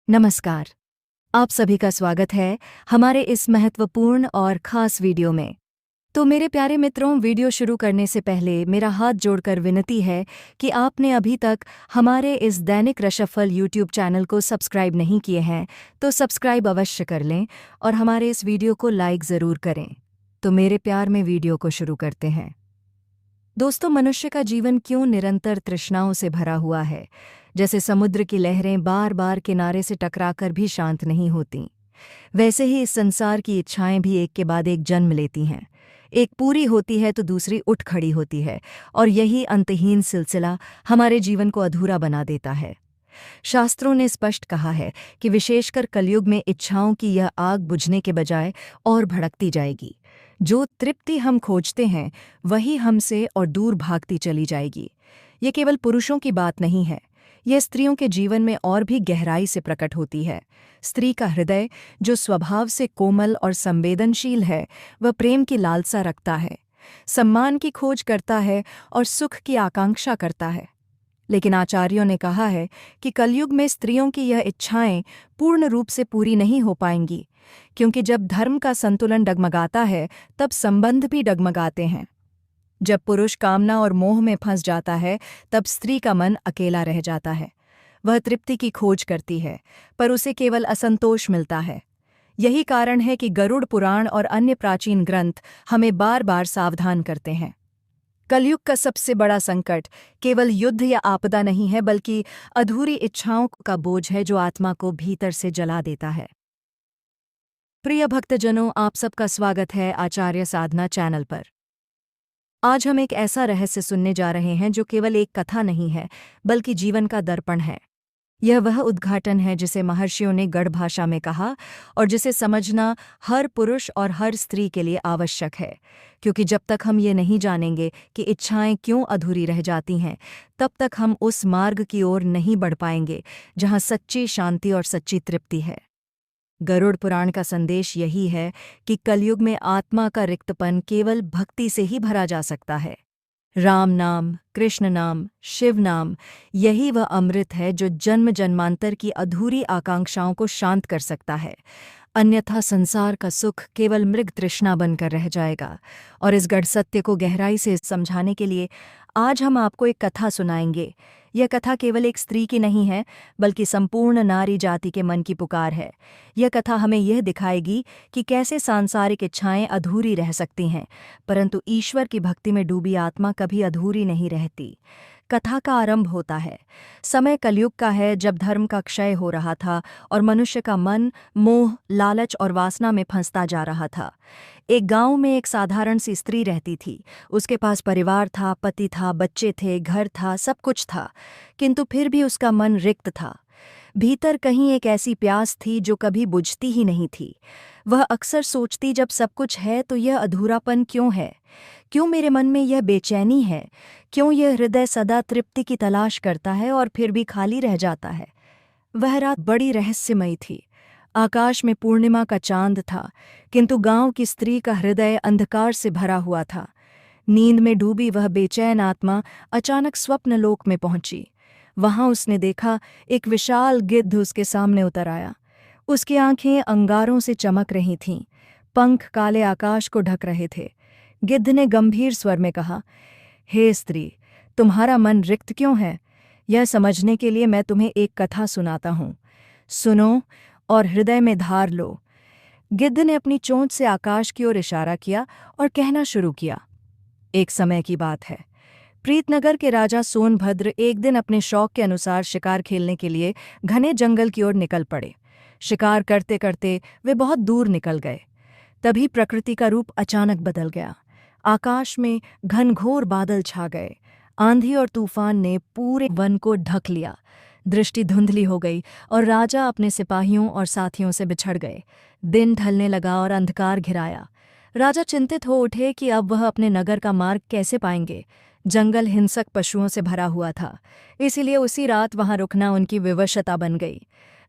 नमस्कार। आप सभी का स्वागत है हमारे इस महत्वपूर्ण और खास वीडियो में। तो मेरे प्यारे मित्रों, वीडियो शुरू करने से पहले मेरा हाथ जोड़कर विनती है कि आपने अभी तक हमारे इस दैनिक रशफल यूट्यूब चैनल को सब्सक्राइब नहीं किए हैं तो सब्सक्राइब अवश्य कर लें और हमारे इस वीडियो को लाइक ज़रूर करें। तो मेरे प्यार में वीडियो को शुरू करते हैं। दोस्तों, मनुष्य का जीवन क्यों निरंतर तृष्णाओं से भरा हुआ है। जैसे समुद्र की लहरें बार बार किनारे से टकराकर भी शांत नहीं होती, वैसे ही इस संसार की इच्छाएं भी एक के बाद एक जन्म लेती हैं। एक पूरी होती है तो दूसरी उठ खड़ी होती है, और यही अंतहीन सिलसिला हमारे जीवन को अधूरा बना देता है। शास्त्रों ने स्पष्ट कहा है कि विशेषकर कलयुग में इच्छाओं की यह आग बुझने के बजाय और भड़कती जाएगी। जो तृप्ति हम खोजते हैं वही हमसे और दूर भागती चली जाएगी। ये केवल पुरुषों की बात नहीं है, यह स्त्रियों के जीवन में और भी गहराई से प्रकट होती है। स्त्री का हृदय, जो स्वभाव से कोमल और संवेदनशील है, वह प्रेम की लालसा रखता है, सम्मान की खोज करता है और सुख की आकांक्षा करता है। लेकिन आचार्यों ने कहा है कि कलयुग में स्त्रियों की यह इच्छाएं पूर्ण रूप से पूरी नहीं हो पाएंगी, क्योंकि जब धर्म का संतुलन डगमगाता है तब संबंध भी डगमगाते हैं। जब पुरुष कामना और मोह में फंस जाता है तब स्त्री का मन अकेला रह जाता है। वह तृप्ति की खोज करती है, पर उसे केवल असंतोष मिलता है। यही कारण है कि गरुड़ पुराण और अन्य प्राचीन ग्रंथ हमें बार बार सावधान करते हैं। कलयुग का सबसे बड़ा संकट केवल युद्ध या आपदा नहीं है, बल्कि अधूरी इच्छाओं का बोझ है जो आत्मा को भीतर से जला देता है। प्रिय भक्तजनों, आप सबका स्वागत है आचार्य साधना चैनल पर। आज हम एक ऐसा रहस्य सुनने जा रहे हैं जो केवल एक कथा नहीं है, बल्कि जीवन का दर्पण है। यह वह उद्घाटन है जिसे महर्षियों ने गढ़ भाषा में कहा और जिसे समझना हर पुरुष और हर स्त्री के लिए आवश्यक है, क्योंकि जब तक हम ये नहीं जानेंगे कि इच्छाएं क्यों अधूरी रह जाती हैं, तब तक हम उस मार्ग की ओर नहीं बढ़ पाएंगे जहां सच्ची शांति और सच्ची तृप्ति है। गरुड़ पुराण का संदेश यही है कि कलयुग में आत्मा का रिक्तपन केवल भक्ति से ही भरा जा सकता है। राम नाम, कृष्ण नाम, शिव नाम, यही वह अमृत है जो जन्म जन्मांतर की अधूरी आकांक्षाओं को शांत कर सकता है। अन्यथा संसार का सुख केवल मृग तृष्णा बनकर रह जाएगा। और इस गढ़ सत्य को गहराई से समझाने के लिए आज हम आपको एक कथा सुनाएंगे। यह कथा केवल एक स्त्री की नहीं है, बल्कि संपूर्ण नारी जाति के मन की पुकार है। यह कथा हमें यह दिखाएगी कि कैसे सांसारिक इच्छाएं अधूरी रह सकती हैं, परंतु ईश्वर की भक्ति में डूबी आत्मा कभी अधूरी नहीं रहती। कथा का आरंभ होता है। समय कलयुग का है, जब धर्म का क्षय हो रहा था और मनुष्य का मन मोह, लालच और वासना में फंसता जा रहा था। एक गांव में एक साधारण सी स्त्री रहती थी। उसके पास परिवार था, पति था, बच्चे थे, घर था, सब कुछ था, किंतु फिर भी उसका मन रिक्त था। भीतर कहीं एक ऐसी प्यास थी जो कभी बुझती ही नहीं थी। वह अक्सर सोचती, जब सब कुछ है तो यह अधूरापन क्यों है? क्यों मेरे मन में यह बेचैनी है? क्यों यह हृदय सदा तृप्ति की तलाश करता है और फिर भी खाली रह जाता है? वह रात बड़ी रहस्यमयी थी। आकाश में पूर्णिमा का चांद था, किंतु गांव की स्त्री का हृदय अंधकार से भरा हुआ था। नींद में डूबी वह बेचैन आत्मा अचानक स्वप्नलोक में पहुंची। वहां उसने देखा, एक विशाल गिद्ध उसके सामने उतर आया। उसकी आंखें अंगारों से चमक रही थीं, पंख काले आकाश को ढक रहे थे। गिद्ध ने गंभीर स्वर में कहा, हे स्त्री, तुम्हारा मन रिक्त क्यों है? यह समझने के लिए मैं तुम्हें एक कथा सुनाता हूँ। सुनो और हृदय में धार लो। गिद्ध ने अपनी चोंच से आकाश की ओर इशारा किया और कहना शुरू किया। एक समय की बात है। प्रीतनगर के राजा सोनभद्र एक दिन अपने शौक के अनुसार शिकार खेलने के लिए घने जंगल की ओर निकल पड़े। शिकार करते करते वे बहुत दूर निकल गए। तभी प्रकृति का रूप अचानक बदल गया। आकाश में घनघोर बादल छा गए। आंधी और तूफान ने पूरे वन को ढक लिया। दृष्टि धुंधली हो गई और राजा अपने सिपाहियों और साथियों से बिछड़ गए। दिन ढलने लगा और अंधकार घिराया। राजा चिंतित हो उठे कि अब वह अपने नगर का मार्ग कैसे पाएंगे। जंगल हिंसक पशुओं से भरा हुआ था, इसीलिए उसी रात वहां रुकना उनकी विवशता बन गई।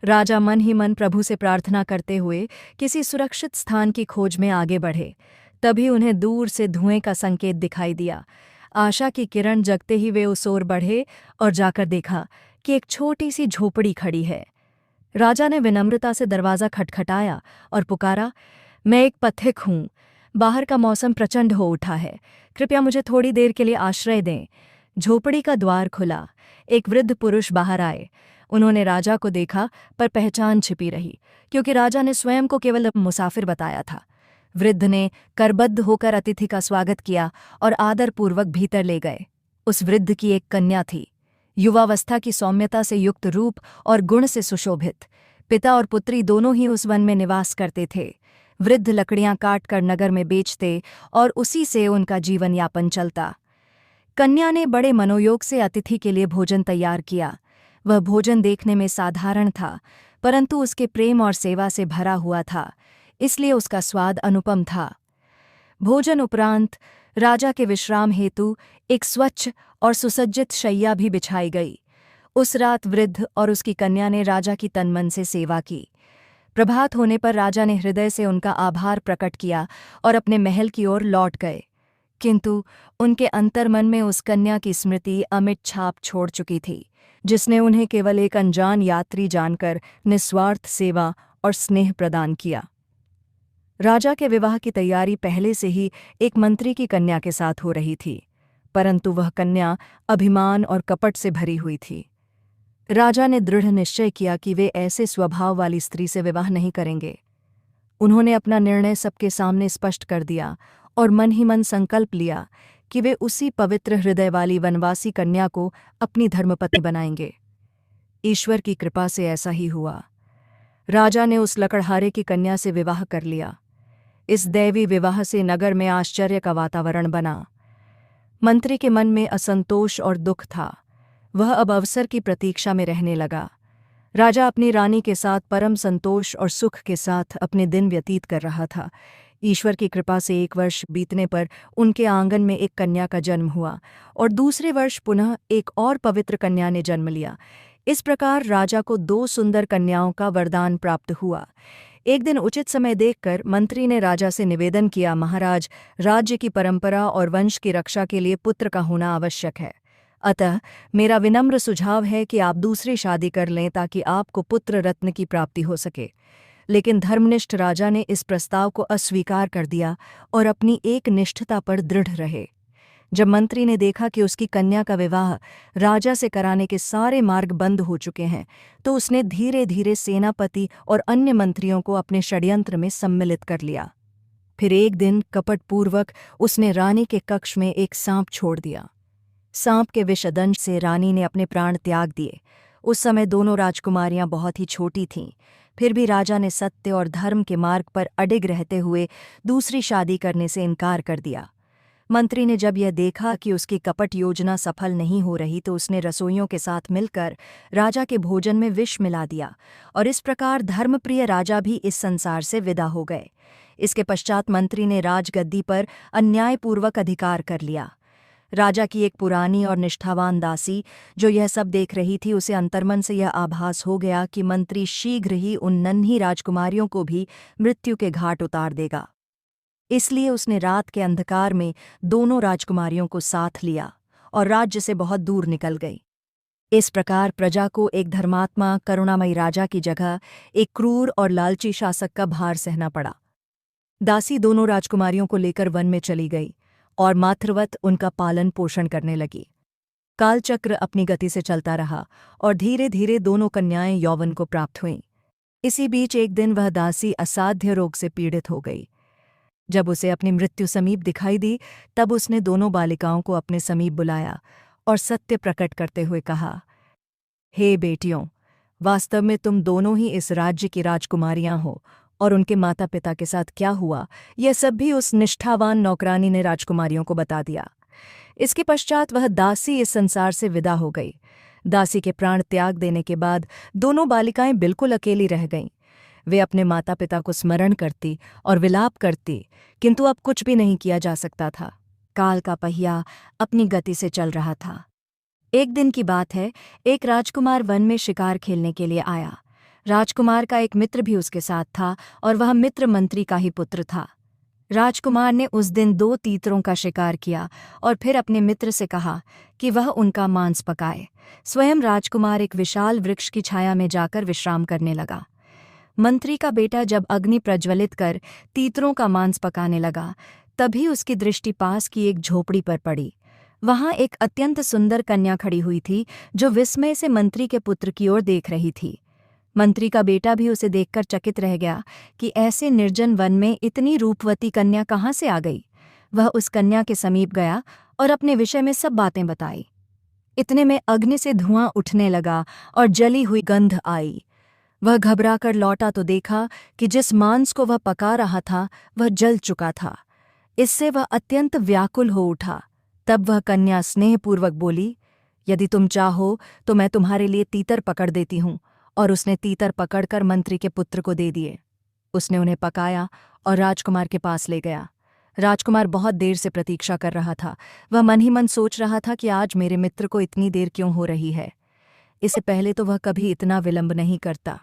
राजा मन ही मन प्रभु से प्रार्थना करते हुए किसी सुरक्षित स्थान की खोज में आगे बढ़े। तभी उन्हें दूर से धुएं का संकेत दिखाई दिया। आशा की किरण जगते ही वे उस ओर बढ़े और जाकर देखा कि एक छोटी सी झोपड़ी खड़ी है। राजा ने विनम्रता से दरवाज़ा खटखटाया और पुकारा, मैं एक पथिक हूँ। बाहर का मौसम प्रचंड हो उठा है, कृपया मुझे थोड़ी देर के लिए आश्रय दें। झोपड़ी का द्वार खुला। एक वृद्ध पुरुष बाहर आए। उन्होंने राजा को देखा, पर पहचान छिपी रही, क्योंकि राजा ने स्वयं को केवल मुसाफिर बताया था। वृद्ध ने करबद्ध होकर अतिथि का स्वागत किया और आदरपूर्वक भीतर ले गए। उस वृद्ध की एक कन्या थी, युवावस्था की सौम्यता से युक्त रूप और गुण से सुशोभित। पिता और पुत्री दोनों ही उस वन में निवास करते थे। वृद्ध लकड़ियां काटकर नगर में बेचते और उसी से उनका जीवन यापन चलता। कन्या ने बड़े मनोयोग से अतिथि के लिए भोजन तैयार किया। वह भोजन देखने में साधारण था, परंतु उसके प्रेम और सेवा से भरा हुआ था, इसलिए उसका स्वाद अनुपम था। भोजन उपरांत राजा के विश्राम हेतु एक स्वच्छ और सुसज्जित शैया भी बिछाई गई। उस रात वृद्ध और उसकी कन्या ने राजा की तनमन से सेवा की। प्रभात होने पर राजा ने हृदय से उनका आभार प्रकट किया और अपने महल की ओर लौट गए, किंतु उनके अंतर्मन में उस कन्या की स्मृति अमिट छाप छोड़ चुकी थी, जिसने उन्हें केवल एक अनजान यात्री जानकर निस्वार्थ सेवा और स्नेह प्रदान किया। राजा के विवाह की तैयारी पहले से ही एक मंत्री की कन्या के साथ हो रही थी, परंतु वह कन्या अभिमान और कपट से भरी हुई थी। राजा ने दृढ़ निश्चय किया कि वे ऐसे स्वभाव वाली स्त्री से विवाह नहीं करेंगे। उन्होंने अपना निर्णय सबके सामने स्पष्ट कर दिया और मन ही मन संकल्प लिया कि वे उसी पवित्र हृदय वाली वनवासी कन्या को अपनी धर्मपत्नी बनाएंगे। ईश्वर की कृपा से ऐसा ही हुआ। राजा ने उस लकड़हारे की कन्या से विवाह कर लिया। इस दैवी विवाह से नगर में आश्चर्य का वातावरण बना। मंत्री के मन में असंतोष और दुख था। वह अब अवसर की प्रतीक्षा में रहने लगा। राजा अपनी रानी के साथ परम संतोष और सुख के साथ अपने दिन व्यतीत कर रहा था। ईश्वर की कृपा से 1 वर्ष बीतने पर उनके आंगन में एक कन्या का जन्म हुआ और दूसरे वर्ष पुनः एक और पवित्र कन्या ने जन्म लिया। इस प्रकार राजा को 2 सुंदर कन्याओं का वरदान प्राप्त हुआ। एक दिन उचित समय देखकर मंत्री ने राजा से निवेदन किया, महाराज, राज्य की परंपरा और वंश की रक्षा के लिए पुत्र का होना आवश्यक है। अतः मेरा विनम्र सुझाव है कि आप दूसरी शादी कर लें ताकि आपको पुत्र रत्न की प्राप्ति हो सके। लेकिन धर्मनिष्ठ राजा ने इस प्रस्ताव को अस्वीकार कर दिया और अपनी एक निष्ठता पर दृढ़ रहे। जब मंत्री ने देखा कि उसकी कन्या का विवाह राजा से कराने के सारे मार्ग बंद हो चुके हैं, तो उसने धीरे धीरे सेनापति और अन्य मंत्रियों को अपने षड्यंत्र में सम्मिलित कर लिया। फिर एक दिन कपटपूर्वक उसने रानी के कक्ष में एक सांप छोड़ दिया। सांप के विषदंश से रानी ने अपने प्राण त्याग दिए। उस समय दोनों राजकुमारियां बहुत ही छोटी थीं, फिर भी राजा ने सत्य और धर्म के मार्ग पर अडिग रहते हुए दूसरी शादी करने से इनकार कर दिया। मंत्री ने जब यह देखा कि उसकी कपट योजना सफल नहीं हो रही, तो उसने रसोइयों के साथ मिलकर राजा के भोजन में विष मिला दिया और इस प्रकार धर्मप्रिय राजा भी इस संसार से विदा हो गए। इसके पश्चात मंत्री ने राजगद्दी पर अन्यायपूर्वक अधिकार कर लिया। राजा की एक पुरानी और निष्ठावान दासी जो यह सब देख रही थी, उसे अंतर्मन से यह आभास हो गया कि मंत्री शीघ्र ही उन नन्ही राजकुमारियों को भी मृत्यु के घाट उतार देगा। इसलिए उसने रात के अंधकार में दोनों राजकुमारियों को साथ लिया और राज्य से बहुत दूर निकल गई। इस प्रकार प्रजा को एक धर्मात्मा करुणामयी राजा की जगह एक क्रूर और लालची शासक का भार सहना पड़ा। दासी दोनों राजकुमारियों को लेकर वन में चली गई और मातृवत उनका पालन पोषण करने लगी। कालचक्र अपनी गति से चलता रहा और धीरे धीरे दोनों कन्याएं यौवन को प्राप्त हुईं। इसी बीच एक दिन वह दासी असाध्य रोग से पीड़ित हो गई। जब उसे अपनी मृत्यु समीप दिखाई दी, तब उसने दोनों बालिकाओं को अपने समीप बुलाया और सत्य प्रकट करते हुए कहा, हे बेटियों, वास्तव में तुम दोनों ही इस राज्य की राजकुमारियां हो और उनके माता पिता के साथ क्या हुआ, यह सब भी उस निष्ठावान नौकरानी ने राजकुमारियों को बता दिया। इसके पश्चात वह दासी इस संसार से विदा हो गई। दासी के प्राण त्याग देने के बाद दोनों बालिकाएं बिल्कुल अकेली रह गईं। वे अपने माता पिता को स्मरण करती और विलाप करती, किंतु अब कुछ भी नहीं किया जा सकता था। काल का पहिया अपनी गति से चल रहा था। एक दिन की बात है, एक राजकुमार वन में शिकार खेलने के लिए आया। राजकुमार का एक मित्र भी उसके साथ था और वह मित्र मंत्री का ही पुत्र था। राजकुमार ने उस दिन 2 तीतरों का शिकार किया और फिर अपने मित्र से कहा कि वह उनका मांस पकाए। स्वयं राजकुमार एक विशाल वृक्ष की छाया में जाकर विश्राम करने लगा। मंत्री का बेटा जब अग्नि प्रज्वलित कर तीतरों का मांस पकाने लगा, तभी उसकी दृष्टि पास की एक झोपड़ी पर पड़ी। वहां एक अत्यंत सुंदर कन्या खड़ी हुई थी, जो विस्मय से मंत्री के पुत्र की ओर देख रही थी। मंत्री का बेटा भी उसे देखकर चकित रह गया कि ऐसे निर्जन वन में इतनी रूपवती कन्या कहाँ से आ गई। वह उस कन्या के समीप गया और अपने विषय में सब बातें बताई। इतने में अग्नि से धुआं उठने लगा और जली हुई गंध आई। वह घबराकर लौटा तो देखा कि जिस मांस को वह पका रहा था वह जल चुका था। इससे वह अत्यंत व्याकुल हो उठा। तब वह कन्या स्नेहपूर्वक बोली, यदि तुम चाहो तो मैं तुम्हारे लिए तीतर पकड़ देती हूँ। और उसने तीतर पकड़कर मंत्री के पुत्र को दे दिए। उसने उन्हें पकाया और राजकुमार के पास ले गया। राजकुमार बहुत देर से प्रतीक्षा कर रहा था। वह मन ही मन सोच रहा था कि आज मेरे मित्र को इतनी देर क्यों हो रही है। इससे पहले तो वह कभी इतना विलंब नहीं करता।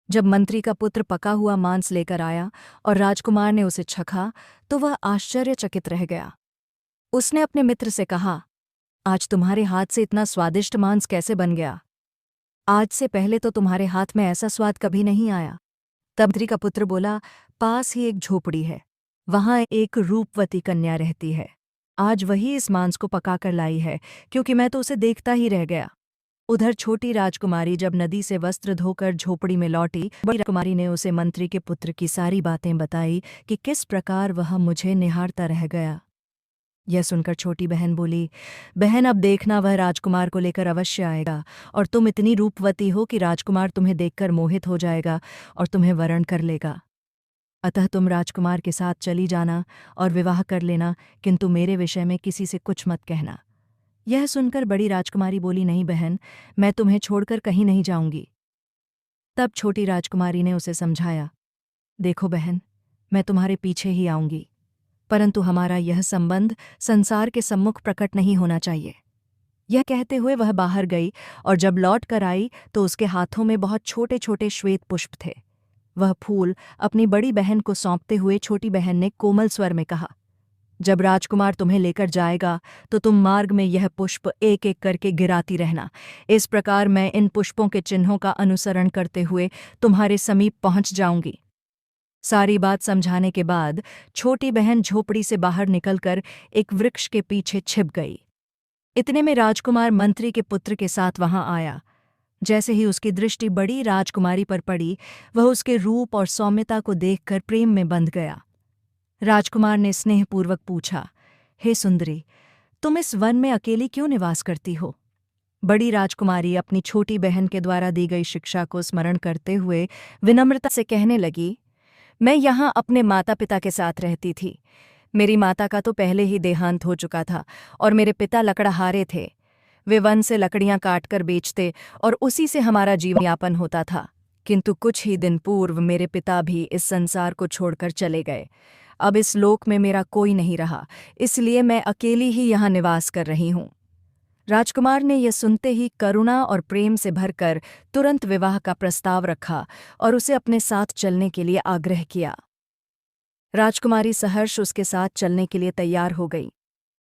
जब मंत्री का पुत्र पका हुआ मांस लेकर आया और राजकुमार ने उसे चखा, तो वह आश्चर्यचकित रह गया। उसने अपने मित्र से कहा, आज तुम्हारे हाथ से इतना स्वादिष्ट मांस कैसे बन गया? आज से पहले तो तुम्हारे हाथ में ऐसा स्वाद कभी नहीं आया। तब मंत्री का पुत्र बोला, पास ही एक झोपड़ी है, वहां एक रूपवती कन्या रहती है। आज वही इस मांस को पकाकर लाई है, क्योंकि मैं तो उसे देखता ही रह गया। उधर छोटी राजकुमारी जब नदी से वस्त्र धोकर झोपड़ी में लौटी, बड़ी राजकुमारी ने उसे मंत्री के पुत्र की सारी बातें बताई कि किस प्रकार वह मुझे निहारता रह गया। यह सुनकर छोटी बहन बोली, बहन अब देखना वह राजकुमार को लेकर अवश्य आएगा, और तुम इतनी रूपवती हो कि राजकुमार तुम्हें देखकर मोहित हो जाएगा और तुम्हें वरण कर लेगा। अतः तुम राजकुमार के साथ चली जाना और विवाह कर लेना, किंतु मेरे विषय में किसी से कुछ मत कहना। यह सुनकर बड़ी राजकुमारी बोली, नहीं बहन, मैं तुम्हें छोड़कर कहीं नहीं जाऊंगी। तब छोटी राजकुमारी ने उसे समझाया, देखो बहन, मैं तुम्हारे पीछे ही आऊंगी, परंतु हमारा यह संबंध संसार के सम्मुख प्रकट नहीं होना चाहिए। यह कहते हुए वह बाहर गई और जब लौट कर आई तो उसके हाथों में बहुत छोटे छोटे श्वेत पुष्प थे। वह फूल अपनी बड़ी बहन को सौंपते हुए छोटी बहन ने कोमल स्वर में कहा, जब राजकुमार तुम्हें लेकर जाएगा तो तुम मार्ग में यह पुष्प एक एक करके गिराती रहना। इस प्रकार मैं इन पुष्पों के चिन्हों का अनुसरण करते हुए तुम्हारे समीप पहुंच जाऊंगी। सारी बात समझाने के बाद छोटी बहन झोपड़ी से बाहर निकलकर एक वृक्ष के पीछे छिप गई। इतने में राजकुमार मंत्री के पुत्र के साथ वहां आया। जैसे ही उसकी दृष्टि बड़ी राजकुमारी पर पड़ी, वह उसके रूप और सौम्यता को देखकर प्रेम में बंध गया। राजकुमार ने स्नेहपूर्वक पूछा, हे सुंदरी, तुम इस वन में अकेली क्यों निवास करती हो? बड़ी राजकुमारी अपनी छोटी बहन के द्वारा दी गई शिक्षा को स्मरण करते हुए विनम्रता से कहने लगी, मैं यहाँ अपने माता पिता के साथ रहती थी। मेरी माता का तो पहले ही देहांत हो चुका था और मेरे पिता लकड़हारे थे। वे वन से लकड़ियां काटकर बेचते और उसी से हमारा जीवन यापन होता था। किंतु कुछ ही दिन पूर्व मेरे पिता भी इस संसार को छोड़कर चले गए। अब इस लोक में मेरा कोई नहीं रहा, इसलिए मैं अकेली ही यहाँ निवास कर रही हूँ। राजकुमार ने यह सुनते ही करुणा और प्रेम से भरकर तुरंत विवाह का प्रस्ताव रखा और उसे अपने साथ चलने के लिए आग्रह किया। राजकुमारी सहर्ष उसके साथ चलने के लिए तैयार हो गई।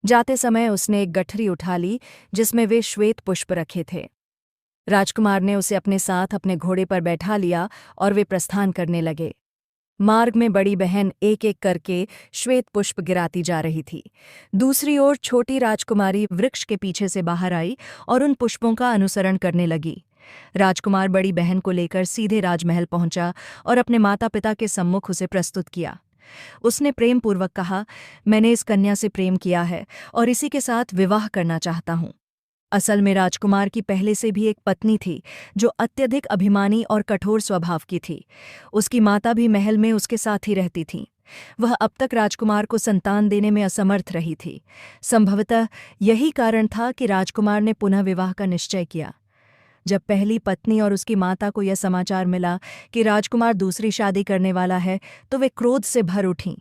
जाते समय उसने एक गठरी उठा ली जिसमें वे श्वेत पुष्प रखे थे। राजकुमार ने उसे अपने साथ अपने घोड़े पर बैठा लिया और वे प्रस्थान करने लगे। मार्ग में बड़ी बहन एक एक करके श्वेत पुष्प गिराती जा रही थी। दूसरी ओर छोटी राजकुमारी वृक्ष के पीछे से बाहर आई और उन पुष्पों का अनुसरण करने लगी। राजकुमार बड़ी बहन को लेकर सीधे राजमहल पहुंचा और अपने माता पिता के सम्मुख उसे प्रस्तुत किया। उसने प्रेम पूर्वक कहा, मैंने इस कन्या से प्रेम किया है और इसी के साथ विवाह करना चाहता हूँ। असल में राजकुमार की पहले से भी एक पत्नी थी जो अत्यधिक अभिमानी और कठोर स्वभाव की थी। उसकी माता भी महल में उसके साथ ही रहती थी। वह अब तक राजकुमार को संतान देने में असमर्थ रही थी। संभवतः यही कारण था कि राजकुमार ने पुनः विवाह का निश्चय किया। जब पहली पत्नी और उसकी माता को यह समाचार मिला कि राजकुमार दूसरी शादी करने वाला है, तो वे क्रोध से भर उठीं।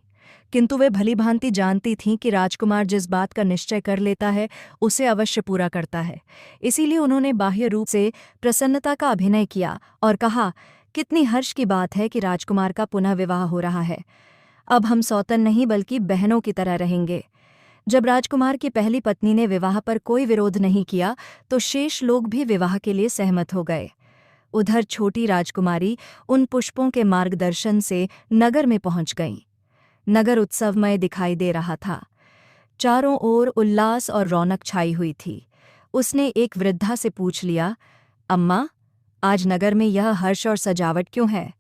किंतु वे भलीभांति जानती थीं कि राजकुमार जिस बात का निश्चय कर लेता है उसे अवश्य पूरा करता है। इसीलिए उन्होंने बाह्य रूप से प्रसन्नता का अभिनय किया और कहा, कितनी हर्ष की बात है कि राजकुमार का पुनः विवाह हो रहा है। अब हम सौतन नहीं बल्कि बहनों की तरह रहेंगे। जब राजकुमार की पहली पत्नी ने विवाह पर कोई विरोध नहीं किया तो शेष लोग भी विवाह के लिए सहमत हो गए। उधर छोटी राजकुमारी उन पुष्पों के मार्गदर्शन से नगर में पहुंच गई। नगर उत्सवमय दिखाई दे रहा था। चारों ओर उल्लास और रौनक छाई हुई थी। उसने एक वृद्धा से पूछ लिया, अम्मा, आज नगर में यह हर्ष और सजावट क्यों है?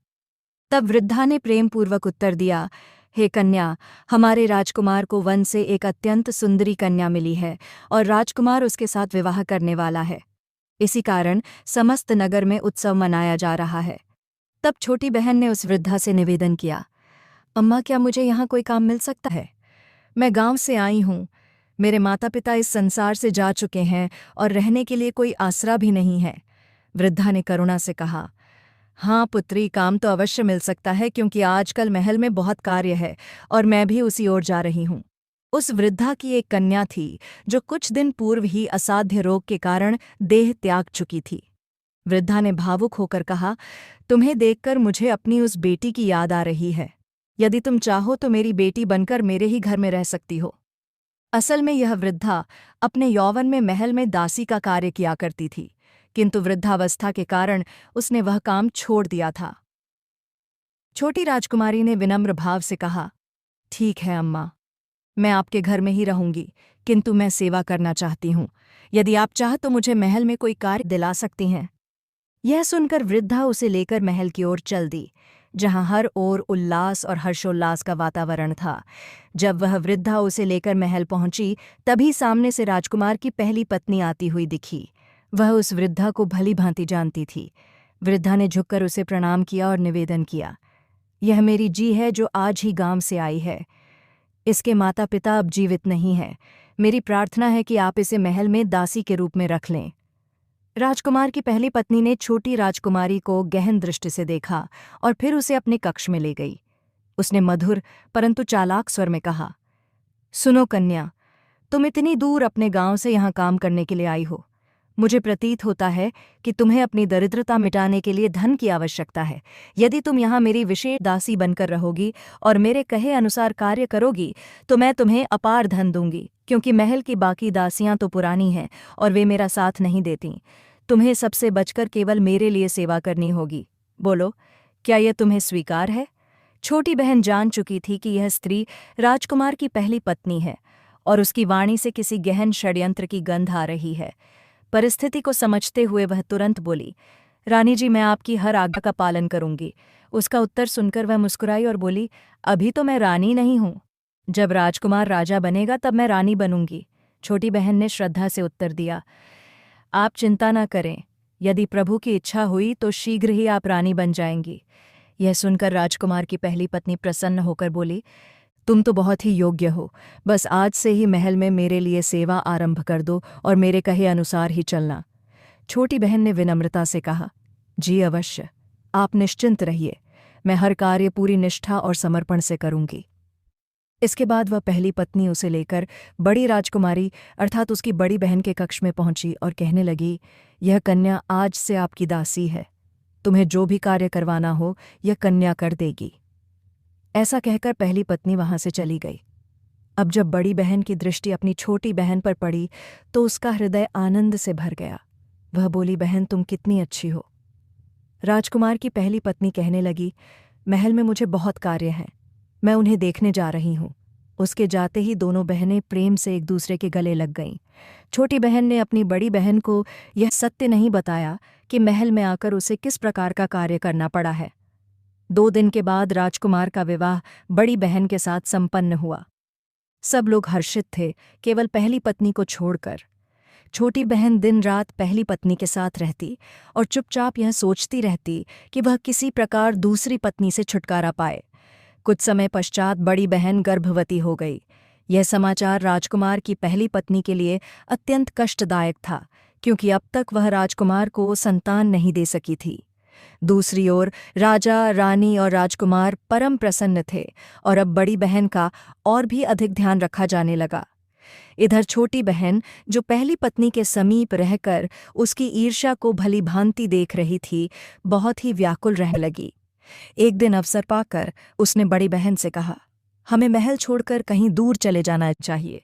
तब वृद्धा ने प्रेमपूर्वक उत्तर दिया, हे कन्या, हमारे राजकुमार को वन से एक अत्यंत सुंदरी कन्या मिली है और राजकुमार उसके साथ विवाह करने वाला है। इसी कारण समस्त नगर में उत्सव मनाया जा रहा है। तब छोटी बहन ने उस वृद्धा से निवेदन किया, अम्मा, क्या मुझे यहाँ कोई काम मिल सकता है? मैं गांव से आई हूँ। मेरे माता पिता इस संसार से जा चुके हैं और रहने के लिए कोई आसरा भी नहीं है। वृद्धा ने करुणा से कहा, हाँ पुत्री, काम तो अवश्य मिल सकता है क्योंकि आजकल महल में बहुत कार्य है और मैं भी उसी ओर जा रही हूँ। उस वृद्धा की एक कन्या थी जो कुछ दिन पूर्व ही असाध्य रोग के कारण देह त्याग चुकी थी। वृद्धा ने भावुक होकर कहा, तुम्हें देखकर मुझे अपनी उस बेटी की याद आ रही है। यदि तुम चाहो तो मेरी बेटी बनकर मेरे ही घर में रह सकती हो। असल में यह वृद्धा अपने यौवन में महल में दासी का कार्य किया करती थी, किंतु वृद्धावस्था के कारण उसने वह काम छोड़ दिया था। छोटी राजकुमारी ने विनम्र भाव से कहा, ठीक है अम्मा, मैं आपके घर में ही रहूंगी, किंतु मैं सेवा करना चाहती हूँ। यदि आप चाह तो मुझे महल में कोई कार्य दिला सकती हैं। यह सुनकर वृद्धा उसे लेकर महल की ओर चल दी, जहां हर ओर उल्लास और हर्षोल्लास का वातावरण था। जब वह वृद्धा उसे लेकर महल पहुंची, तभी सामने से राजकुमार की पहली पत्नी आती हुई दिखी। वह उस वृद्धा को भली भांति जानती थी। वृद्धा ने झुककर उसे प्रणाम किया और निवेदन किया, यह मेरी जी है जो आज ही गांव से आई है। इसके माता पिता अब जीवित नहीं हैं। मेरी प्रार्थना है कि आप इसे महल में दासी के रूप में रख लें। राजकुमार की पहली पत्नी ने छोटी राजकुमारी को गहन दृष्टि से देखा और फिर उसे अपने कक्ष में ले गई। उसने मधुर परंतु चालाक स्वर में कहा, सुनो कन्या, तुम इतनी दूर अपने गांव से यहाँ काम करने के लिए आई हो। मुझे प्रतीत होता है कि तुम्हें अपनी दरिद्रता मिटाने के लिए धन की आवश्यकता है। यदि तुम यहाँ मेरी विशेष दासी बनकर रहोगी और मेरे कहे अनुसार कार्य करोगी तो मैं तुम्हें अपार धन दूंगी, क्योंकि महल की बाकी दासियां तो पुरानी हैं और वे मेरा साथ नहीं देती। तुम्हें सबसे बचकर केवल मेरे लिए सेवा करनी होगी। बोलो, क्या यह तुम्हें स्वीकार है? छोटी बहन जान चुकी थी कि यह स्त्री राजकुमार की पहली पत्नी है और उसकी वाणी से किसी गहन षड्यंत्र की गंध आ रही है। परिस्थिति को समझते हुए वह तुरंत बोली, रानी जी, मैं आपकी हर आज्ञा का पालन करूंगी। उसका उत्तर सुनकर वह मुस्कुराई और बोली, अभी तो मैं रानी नहीं हूं। जब राजकुमार राजा बनेगा तब मैं रानी बनूंगी। छोटी बहन ने श्रद्धा से उत्तर दिया, आप चिंता न करें, यदि प्रभु की इच्छा हुई तो शीघ्र ही आप रानी बन जाएंगी। यह सुनकर राजकुमार की पहली पत्नी प्रसन्न होकर बोली, तुम तो बहुत ही योग्य हो। बस आज से ही महल में मेरे लिए सेवा आरंभ कर दो और मेरे कहे अनुसार ही चलना। छोटी बहन ने विनम्रता से कहा, जी अवश्य, आप निश्चिंत रहिए, मैं हर कार्य पूरी निष्ठा और समर्पण से करूंगी। इसके बाद वह पहली पत्नी उसे लेकर बड़ी राजकुमारी अर्थात उसकी बड़ी बहन के कक्ष में पहुंची और कहने लगी, यह कन्या आज से आपकी दासी है। तुम्हें जो भी कार्य करवाना हो यह कन्या कर देगी। ऐसा कहकर पहली पत्नी वहां से चली गई। अब जब बड़ी बहन की दृष्टि अपनी छोटी बहन पर पड़ी तो उसका हृदय आनंद से भर गया। वह बोली, बहन, तुम कितनी अच्छी हो। राजकुमार की पहली पत्नी कहने लगी, महल में मुझे बहुत कार्य हैं, मैं उन्हें देखने जा रही हूँ। उसके जाते ही दोनों बहनें प्रेम से एक दूसरे के गले लग गईं। छोटी बहन ने अपनी बड़ी बहन को यह सत्य नहीं बताया कि महल में आकर उसे किस प्रकार का कार्य करना पड़ा है। 2 दिन के बाद राजकुमार का विवाह बड़ी बहन के साथ संपन्न हुआ। सब लोग हर्षित थे, केवल पहली पत्नी को छोड़कर। छोटी बहन दिन रात पहली पत्नी के साथ रहती और चुपचाप यह सोचती रहती कि वह किसी प्रकार दूसरी पत्नी से छुटकारा पाए। कुछ समय पश्चात बड़ी बहन गर्भवती हो गई। यह समाचार राजकुमार की पहली पत्नी के लिए अत्यंत कष्टदायक था, क्योंकि अब तक वह राजकुमार को संतान नहीं दे सकी थी। दूसरी ओर राजा, रानी और राजकुमार परम प्रसन्न थे और अब बड़ी बहन का और भी अधिक ध्यान रखा जाने लगा। इधर छोटी बहन, जो पहली पत्नी के समीप रहकर उसकी ईर्ष्या को भली भांति देख रही थी, बहुत ही व्याकुल रहने लगी। एक दिन अवसर पाकर उसने बड़ी बहन से कहा, हमें महल छोड़कर कहीं दूर चले जाना चाहिए।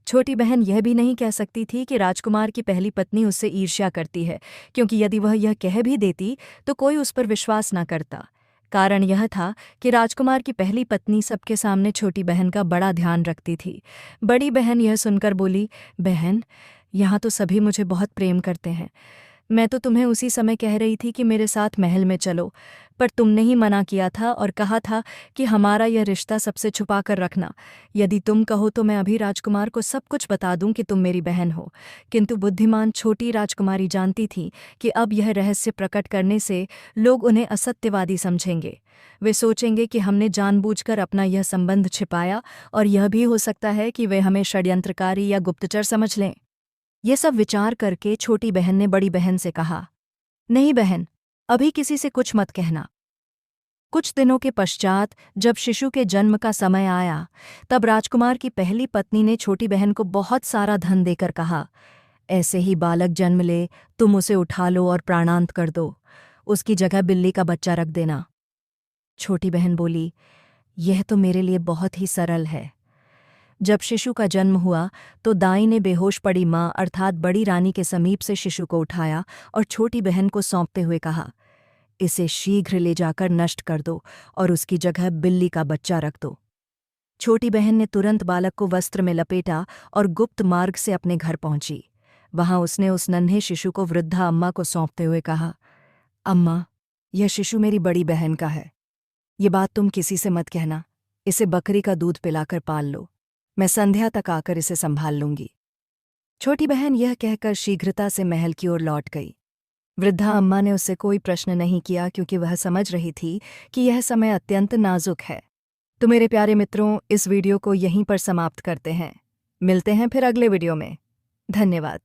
छोटी बहन यह भी नहीं कह सकती थी कि राजकुमार की पहली पत्नी उससे ईर्ष्या करती है, क्योंकि यदि वह यह कह भी देती तो कोई उस पर विश्वास न करता। कारण यह था कि राजकुमार की पहली पत्नी सबके सामने छोटी बहन का बड़ा ध्यान रखती थी। बड़ी बहन यह सुनकर बोली, बहन, यहाँ तो सभी मुझे बहुत प्रेम करते हैं। मैं तो तुम्हें उसी समय कह रही थी कि मेरे साथ महल में चलो, पर तुमने ही मना किया था और कहा था कि हमारा यह रिश्ता सबसे छुपा कर रखना। यदि तुम कहो तो मैं अभी राजकुमार को सब कुछ बता दूं कि तुम मेरी बहन हो। किंतु बुद्धिमान छोटी राजकुमारी जानती थी कि अब यह रहस्य प्रकट करने से लोग उन्हें असत्यवादी समझेंगे। वे सोचेंगे कि हमने जानबूझकर अपना यह संबंध छिपाया, और यह भी हो सकता है कि वे हमें षड्यंत्रकारी या गुप्तचर समझ लें। ये सब विचार करके छोटी बहन ने बड़ी बहन से कहा, नहीं बहन, अभी किसी से कुछ मत कहना। कुछ दिनों के पश्चात जब शिशु के जन्म का समय आया, तब राजकुमार की पहली पत्नी ने छोटी बहन को बहुत सारा धन देकर कहा, ऐसे ही बालक जन्म ले, तुम उसे उठा लो और प्राणांत कर दो। उसकी जगह बिल्ली का बच्चा रख देना। छोटी बहन बोली, यह तो मेरे लिए बहुत ही सरल है। जब शिशु का जन्म हुआ तो दाई ने बेहोश पड़ी माँ अर्थात बड़ी रानी के समीप से शिशु को उठाया और छोटी बहन को सौंपते हुए कहा, इसे शीघ्र ले जाकर नष्ट कर दो और उसकी जगह बिल्ली का बच्चा रख दो। छोटी बहन ने तुरंत बालक को वस्त्र में लपेटा और गुप्त मार्ग से अपने घर पहुंची। वहां उसने उस नन्हे शिशु को वृद्धा अम्मा को सौंपते हुए कहा, अम्मा, यह शिशु मेरी बड़ी बहन का है। ये बात तुम किसी से मत कहना। इसे बकरी का दूध पिलाकर पाल लो। मैं संध्या तक आकर इसे संभाल लूंगी। छोटी बहन यह कहकर शीघ्रता से महल की ओर लौट गई। वृद्धा अम्मा ने उससे कोई प्रश्न नहीं किया, क्योंकि वह समझ रही थी कि यह समय अत्यंत नाजुक है। तो मेरे प्यारे मित्रों, इस वीडियो को यहीं पर समाप्त करते हैं। मिलते हैं फिर अगले वीडियो में। धन्यवाद।